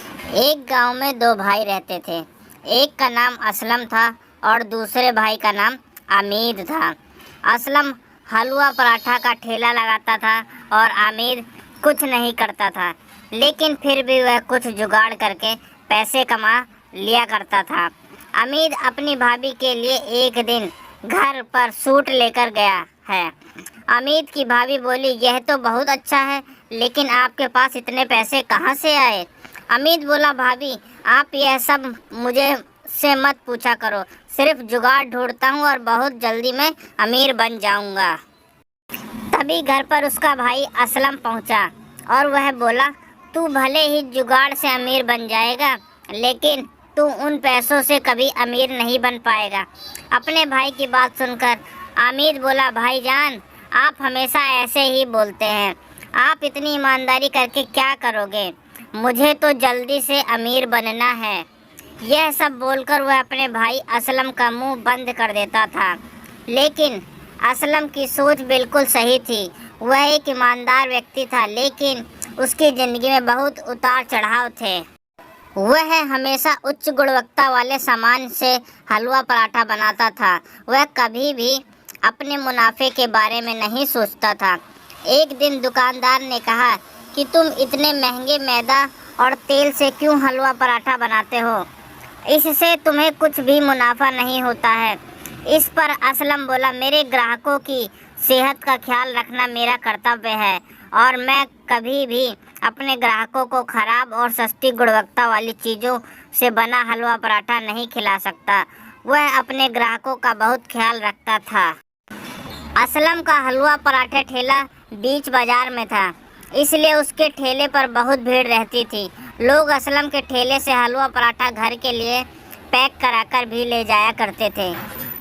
एक गांव में दो भाई रहते थे। एक का नाम असलम था और दूसरे भाई का नाम आमिद था। असलम हलवा पराठा का ठेला लगाता था और आमिद कुछ नहीं करता था, लेकिन फिर भी वह कुछ जुगाड़ करके पैसे कमा लिया करता था। आमिद अपनी भाभी के लिए एक दिन घर पर सूट लेकर गया है। आमिद की भाभी बोली, यह तो बहुत अच्छा है, लेकिन आपके पास इतने पैसे कहाँ से आए? अमित बोला, भाभी आप यह सब मुझे से मत पूछा करो, सिर्फ जुगाड़ ढूंढता हूँ और बहुत जल्दी मैं अमीर बन जाऊँगा। तभी घर पर उसका भाई असलम पहुँचा और वह बोला, तू भले ही जुगाड़ से अमीर बन जाएगा, लेकिन तू उन पैसों से कभी अमीर नहीं बन पाएगा। अपने भाई की बात सुनकर आमिद बोला, भाईजान आप हमेशा ऐसे ही बोलते हैं, आप इतनी ईमानदारी करके क्या करोगे? मुझे तो जल्दी से अमीर बनना है। यह सब बोलकर वह अपने भाई असलम का मुंह बंद कर देता था। लेकिन असलम की सोच बिल्कुल सही थी। वह एक ईमानदार व्यक्ति था, लेकिन उसकी ज़िंदगी में बहुत उतार चढ़ाव थे। वह हमेशा उच्च गुणवत्ता वाले सामान से हलवा पराठा बनाता था। वह कभी भी अपने मुनाफे के बारे में नहीं सोचता था। एक दिन दुकानदार ने कहा कि तुम इतने महंगे मैदा और तेल से क्यों हलवा पराठा बनाते हो? इससे तुम्हें कुछ भी मुनाफा नहीं होता है। इस पर असलम बोला, मेरे ग्राहकों की सेहत का ख्याल रखना मेरा कर्तव्य है और मैं कभी भी अपने ग्राहकों को खराब और सस्ती गुणवत्ता वाली चीज़ों से बना हलवा पराठा नहीं खिला सकता। वह अपने ग्राहकों का बहुत ख्याल रखता था। असलम का हलवा पराठे ठेला बीच बाजार में था, इसलिए उसके ठेले पर बहुत भीड़ रहती थी। लोग असलम के ठेले से हलवा पराठा घर के लिए पैक कराकर भी ले जाया करते थे।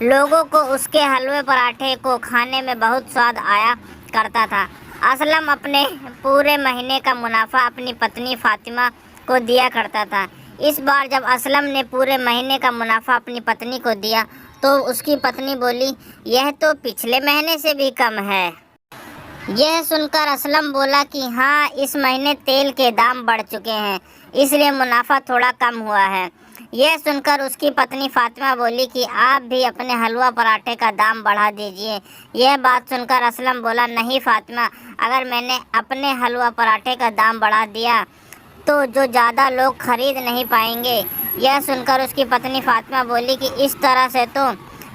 लोगों को उसके हलवे पराठे को खाने में बहुत स्वाद आया करता था। असलम अपने पूरे महीने का मुनाफा अपनी पत्नी फातिमा को दिया करता था। इस बार जब असलम ने पूरे महीने का मुनाफा अपनी पत्नी को दिया तो उसकी पत्नी बोली, यह तो पिछले महीने से भी कम है। यह सुनकर असलम बोला कि हाँ, इस महीने तेल के दाम बढ़ चुके हैं, इसलिए मुनाफा थोड़ा कम हुआ है। यह सुनकर उसकी पत्नी फातिमा बोली कि आप भी अपने हलवा पराठे का दाम बढ़ा दीजिए। यह बात सुनकर असलम बोला, नहीं फातिमा, अगर मैंने अपने हलवा पराठे का दाम बढ़ा दिया तो जो ज़्यादा लोग खरीद नहीं पाएंगे। यह सुनकर उसकी पत्नी फातिमा बोली कि इस तरह से तो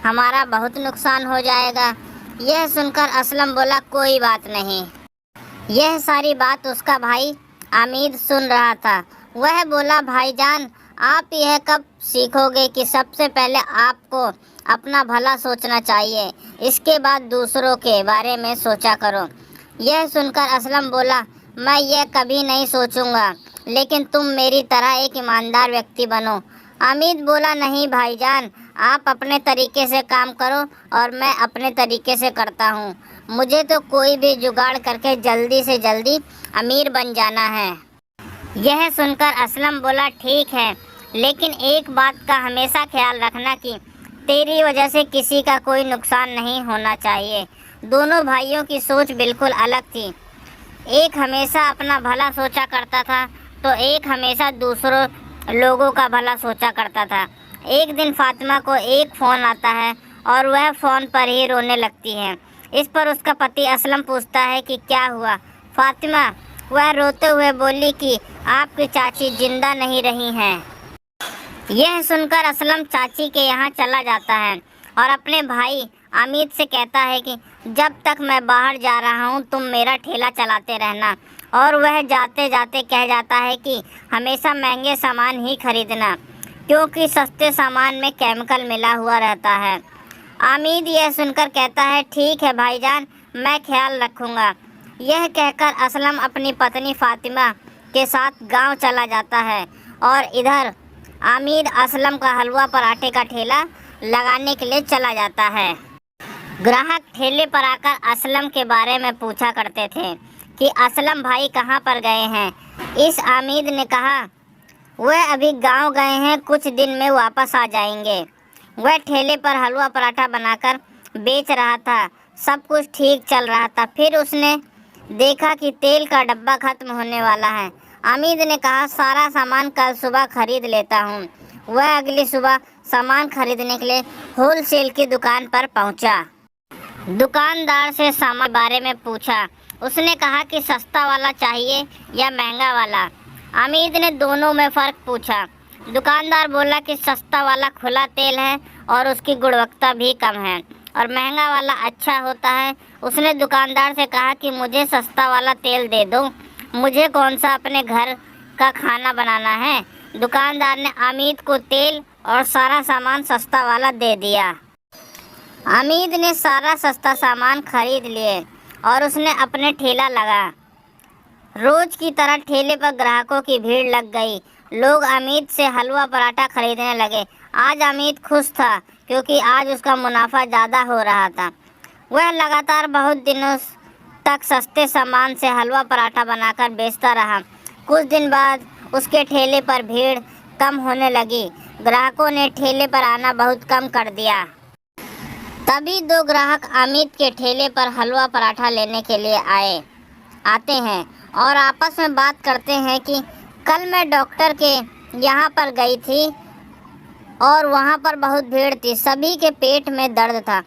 हमारा बहुत नुकसान हो जाएगा। यह सुनकर असलम बोला, कोई बात नहीं। यह सारी बात उसका भाई आमिद सुन रहा था। वह बोला, भाईजान आप यह कब सीखोगे कि सबसे पहले आपको अपना भला सोचना चाहिए, इसके बाद दूसरों के बारे में सोचा करो। यह सुनकर असलम बोला, मैं यह कभी नहीं सोचूंगा, लेकिन तुम मेरी तरह एक ईमानदार व्यक्ति बनो। आमिद बोला, नहीं भाईजान, आप अपने तरीके से काम करो और मैं अपने तरीके से करता हूँ। मुझे तो कोई भी जुगाड़ करके जल्दी से जल्दी अमीर बन जाना है। यह सुनकर असलम बोला, ठीक है, लेकिन एक बात का हमेशा ख्याल रखना कि तेरी वजह से किसी का कोई नुकसान नहीं होना चाहिए। दोनों भाइयों की सोच बिल्कुल अलग थी। एक हमेशा अपना भला सोचा करता था तो एक हमेशा दूसरों लोगों का भला सोचा करता था। एक दिन फातिमा को एक फ़ोन आता है और वह फ़ोन पर ही रोने लगती है। इस पर उसका पति असलम पूछता है कि क्या हुआ फातिमा? वह रोते हुए बोली कि आपकी चाची जिंदा नहीं रही हैं। यह सुनकर असलम चाची के यहाँ चला जाता है और अपने भाई आमिद से कहता है कि जब तक मैं बाहर जा रहा हूँ तुम मेरा ठेला चलाते रहना। और वह जाते जाते कह जाता है कि हमेशा महंगे सामान ही खरीदना, क्योंकि सस्ते सामान में केमिकल मिला हुआ रहता है। आमिद यह सुनकर कहता है, ठीक है भाईजान, मैं ख्याल रखूँगा। यह कहकर असलम अपनी पत्नी फातिमा के साथ गांव चला जाता है और इधर आमिद असलम का हलवा पराठे का ठेला लगाने के लिए चला जाता है। ग्राहक ठेले पर आकर असलम के बारे में पूछा करते थे कि असलम भाई कहाँ पर गए हैं। इस आमिद ने कहा, वह अभी गांव गए हैं, कुछ दिन में वापस आ जाएंगे। वह ठेले पर हलवा पराठा बनाकर बेच रहा था। सब कुछ ठीक चल रहा था। फिर उसने देखा कि तेल का डब्बा खत्म होने वाला है हामिद ने कहा, सारा सामान कल सुबह खरीद लेता हूँ। वह अगली सुबह सामान खरीदने के लिए होलसेल की दुकान पर पहुँचा। दुकानदार से सामान के बारे में पूछा। उसने कहा कि सस्ता वाला चाहिए या महंगा वाला। हामिद ने दोनों में फ़र्क पूछा। दुकानदार बोला कि सस्ता वाला खुला तेल है और उसकी गुणवत्ता भी कम है और महंगा वाला अच्छा होता है। उसने दुकानदार से कहा कि मुझे सस्ता वाला तेल दे दो, मुझे कौन सा अपने घर का खाना बनाना है। दुकानदार ने हामिद को तेल और सारा सामान सस्ता वाला दे दिया। हामिद ने सारा सस्ता सामान खरीद लिए और उसने अपने ठेला लगा। रोज की तरह ठेले पर ग्राहकों की भीड़ लग गई। लोग हामिद से हलवा पराठा खरीदने लगे। आज हामिद खुश था क्योंकि आज उसका मुनाफा ज़्यादा हो रहा था। वह लगातार बहुत दिनों तक सस्ते सामान से हलवा पराठा बनाकर बेचता रहा। कुछ दिन बाद उसके ठेले पर भीड़ कम होने लगी। ग्राहकों ने ठेले पर आना बहुत कम कर दिया। तभी दो ग्राहक हामिद के ठेले पर हलवा पराठा लेने के लिए आते हैं और आपस में बात करते हैं कि कल मैं डॉक्टर के यहाँ पर गई थी और वहाँ पर बहुत भीड़ थी। सभी के पेट में दर्द था,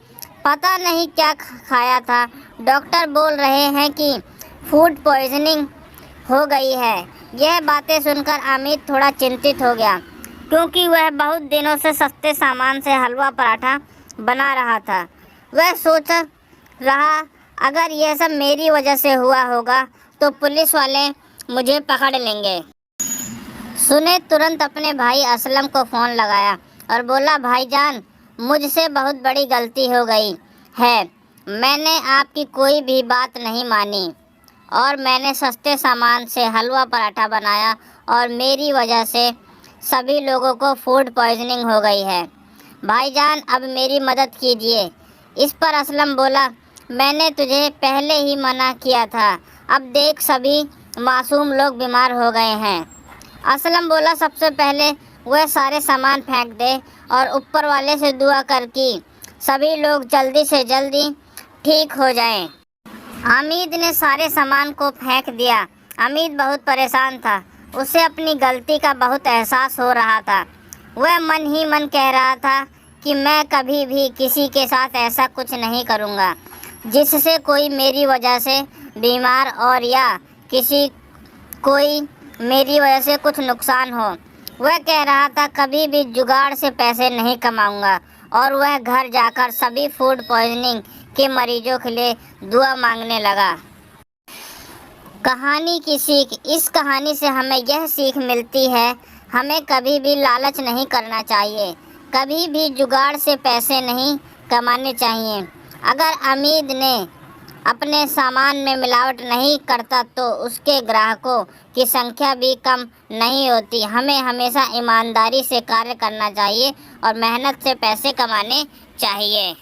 पता नहीं क्या खाया था। डॉक्टर बोल रहे हैं कि फूड पॉइजनिंग हो गई है। यह बातें सुनकर हामिद थोड़ा चिंतित हो गया क्योंकि वह बहुत दिनों से सस्ते सामान से हलवा पराठा बना रहा था। वह सोच रहा, अगर यह सब मेरी वजह से हुआ होगा तो पुलिस वाले मुझे पकड़ लेंगे। सुने तुरंत अपने भाई असलम को फ़ोन लगाया और बोला, भाईजान, मुझसे बहुत बड़ी गलती हो गई है। मैंने आपकी कोई भी बात नहीं मानी और मैंने सस्ते सामान से हलवा पराठा बनाया और मेरी वजह से सभी लोगों को फूड पॉइजनिंग हो गई है। भाईजान, अब मेरी मदद कीजिए। इस पर असलम बोला, मैंने तुझे पहले ही मना किया था, अब देख सभी मासूम लोग बीमार हो गए हैं। असलम बोला, सबसे पहले वह सारे सामान फेंक दे और ऊपर वाले से दुआ कर कि सभी लोग जल्दी से जल्दी ठीक हो जाएं। हामिद ने सारे सामान को फेंक दिया। हामिद बहुत परेशान था, उसे अपनी गलती का बहुत एहसास हो रहा था। वह मन ही मन कह रहा था कि मैं कभी भी किसी के साथ ऐसा कुछ नहीं करूँगा जिससे कोई मेरी वजह से बीमार और या कोई मेरी वजह से कुछ नुकसान हो। वह कह रहा था कभी भी जुगाड़ से पैसे नहीं कमाऊंगा और वह घर जाकर सभी फूड पॉइजनिंग के मरीजों के लिए दुआ मांगने लगा। कहानी की सीख। इस कहानी से हमें यह सीख मिलती है, हमें कभी भी लालच नहीं करना चाहिए, कभी भी जुगाड़ से पैसे नहीं कमाने चाहिए। अगर हामिद ने अपने सामान में मिलावट नहीं करता तो उसके ग्राहकों की संख्या भी कम नहीं होती। हमें हमेशा ईमानदारी से कार्य करना चाहिए और मेहनत से पैसे कमाने चाहिए।